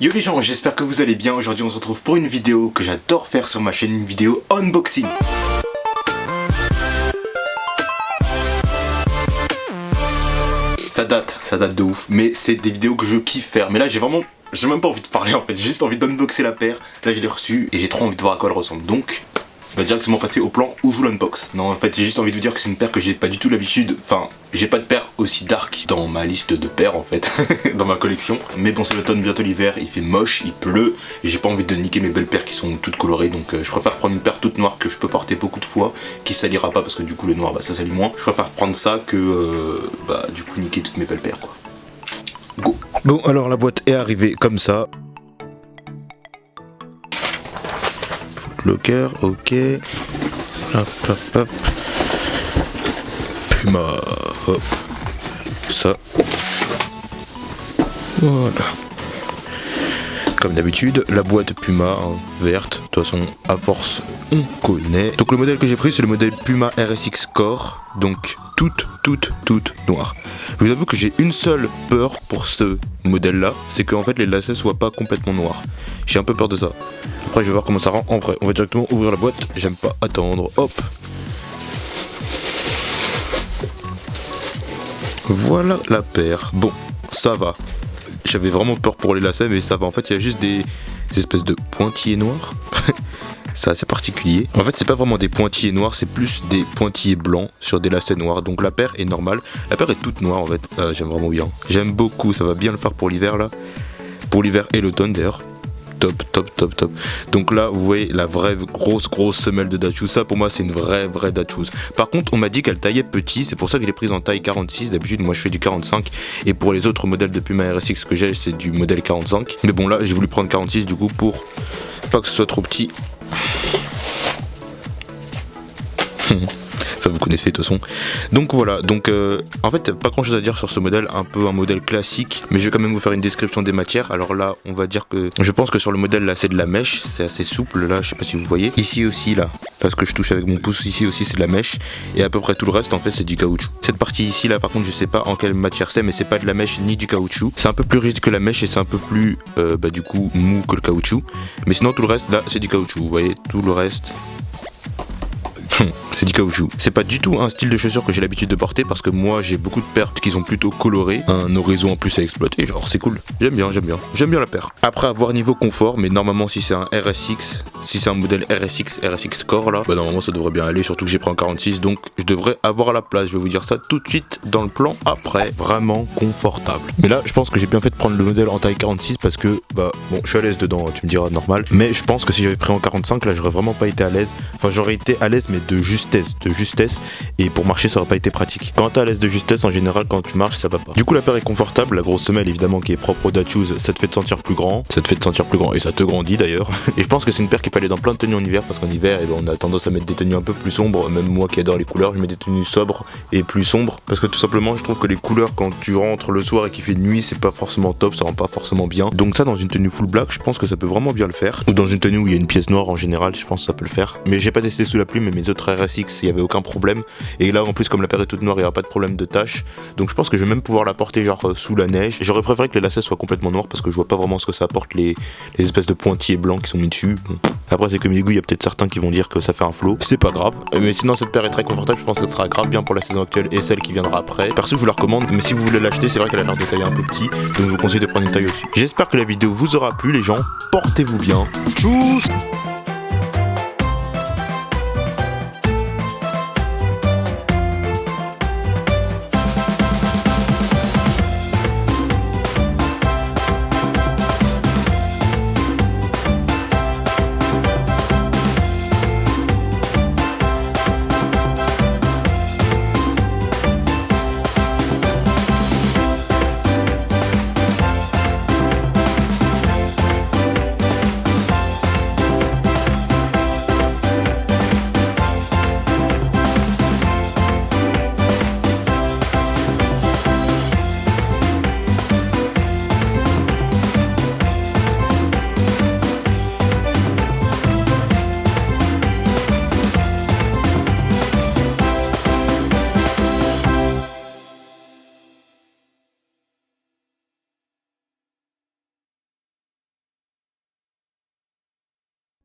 Yo les gens, j'espère que vous allez bien. Aujourd'hui on se retrouve pour une vidéo que j'adore faire sur ma chaîne, une vidéo unboxing. Ça date de ouf, mais c'est des vidéos que je kiffe faire. Mais là j'ai même pas envie de parler en fait, j'ai juste envie d'unboxer la paire. Là je l'ai reçue et j'ai trop envie de voir à quoi elle ressemble. Donc on va directement passer au plan où joue l'unbox. Non en fait j'ai juste envie de vous dire que c'est une paire que j'ai pas du tout l'habitude. Enfin j'ai pas de paire aussi dark dans ma liste de paires en fait, dans ma collection. Mais bon c'est l'automne, bientôt l'hiver, il fait moche, il pleut. Et j'ai pas envie de niquer mes belles paires qui sont toutes colorées. Donc je préfère prendre une paire toute noire que je peux porter beaucoup de fois, qui salira pas parce que du coup le noir ça salit moins. Je préfère prendre ça que du coup niquer toutes mes belles paires quoi. Go. Bon alors la boîte est arrivée comme ça. Locker, ok. Hop, hop, hop. Puma, hop. Ça. Voilà. Comme d'habitude, la boîte Puma hein, verte. De toute façon, à force, on connaît. Donc le modèle que j'ai pris, c'est le modèle Puma RSX Core. Donc toute noire. Je vous avoue que j'ai une seule peur pour ce modèle là, c'est qu'en fait les lacets soient pas complètement noirs. J'ai un peu peur de ça. Après je vais voir comment ça rend en vrai. On va directement ouvrir la boîte, j'aime pas attendre. Hop. Voilà la paire. Bon, ça va. J'avais vraiment peur pour les lacets mais ça va. En fait il y a juste des espèces de pointillés noirs. C'est assez particulier. En fait c'est pas vraiment des pointillés noirs, c'est plus des pointillés blancs sur des lacets noirs. Donc la paire est normale. La paire est toute noire en fait. J'aime vraiment bien. J'aime beaucoup, ça va bien le faire pour l'hiver là. Pour l'hiver et l'automne d'ailleurs. Top. Donc là vous voyez la vraie grosse semelle de Datchouz. Ça pour moi c'est une vraie Datchouz. Par contre on m'a dit qu'elle taillait petit, c'est pour ça que je l'ai prise en taille 46. D'habitude moi je fais du 45 et pour les autres modèles de Puma RSX que j'ai c'est du modèle 45. Mais bon là j'ai voulu prendre 46 du coup pour pas que ce soit trop petit. Ça vous connaissez de toute façon. Donc voilà, donc en fait pas grand chose à dire sur ce modèle, un peu un modèle classique, mais je vais quand même vous faire une description des matières. Alors là on va dire que je pense que sur le modèle là c'est de la mèche, c'est assez souple là, je sais pas si vous voyez. Ici aussi là, parce que je touche avec mon pouce, ici aussi c'est de la mèche, et à peu près tout le reste en fait c'est du caoutchouc. Cette partie ici là par contre je sais pas en quelle matière c'est, mais c'est pas de la mèche ni du caoutchouc. C'est un peu plus rigide que la mèche et c'est un peu plus du coup mou que le caoutchouc. Mais sinon tout le reste là c'est du caoutchouc, vous voyez, tout le reste c'est du caoutchouc. C'est pas du tout un style de chaussure que j'ai l'habitude de porter parce que moi j'ai beaucoup de paires qui sont plutôt colorées, un horizon en plus à exploiter, genre c'est cool. J'aime bien la paire. Après à voir niveau confort, mais normalement si c'est un RSX, si c'est un modèle RSX Core là, normalement ça devrait bien aller, surtout que j'ai pris en 46 donc je devrais avoir la place. Je vais vous dire ça tout de suite dans le plan après. Vraiment confortable. Mais là je pense que j'ai bien fait de prendre le modèle en taille 46 parce que bon je suis à l'aise dedans, tu me diras normal, mais je pense que si j'avais pris en 45 là j'aurais vraiment pas été à l'aise. Enfin j'aurais été à l'aise mais de justesse et pour marcher ça aurait pas été pratique. Quand t'es à l'aise de justesse en général quand tu marches ça va pas. Du coup la paire est confortable, la grosse semelle évidemment qui est propre au Datchouz, ça te fait te sentir plus grand, et ça te grandit d'ailleurs. Et je pense que c'est une paire qui peut aller dans plein de tenues en hiver parce qu'en hiver on a tendance à mettre des tenues un peu plus sombres, même moi qui adore les couleurs je mets des tenues sobres et plus sombres parce que tout simplement je trouve que les couleurs quand tu rentres le soir et qu'il fait nuit c'est pas forcément top, ça rend pas forcément bien. Donc ça dans une tenue full black je pense que ça peut vraiment bien le faire, ou dans une tenue où il y a une pièce noire en général je pense que ça peut le faire. Mais j'ai pas testé sous la pluie, mais mes autres RSX il y avait aucun problème, et là en plus comme la paire est toute noire il n'y aura pas de problème de tache, donc je pense que je vais même pouvoir la porter genre sous la neige. Et j'aurais préféré que les lacets soient complètement noirs parce que je vois pas vraiment ce que ça apporte, les espèces de pointillés blancs qui sont mis dessus. Bon. Après c'est comme mes goûts, il y a peut-être certains qui vont dire que ça fait un flow, c'est pas grave, mais sinon cette paire est très confortable, je pense que ça sera grave bien pour la saison actuelle et celle qui viendra après. Perso je vous la recommande, mais si vous voulez l'acheter c'est vrai qu'elle a l'air de taille un peu petit, donc je vous conseille de prendre une taille aussi. J'espère que la vidéo vous aura plu les gens, portez-vous bien, tchuss.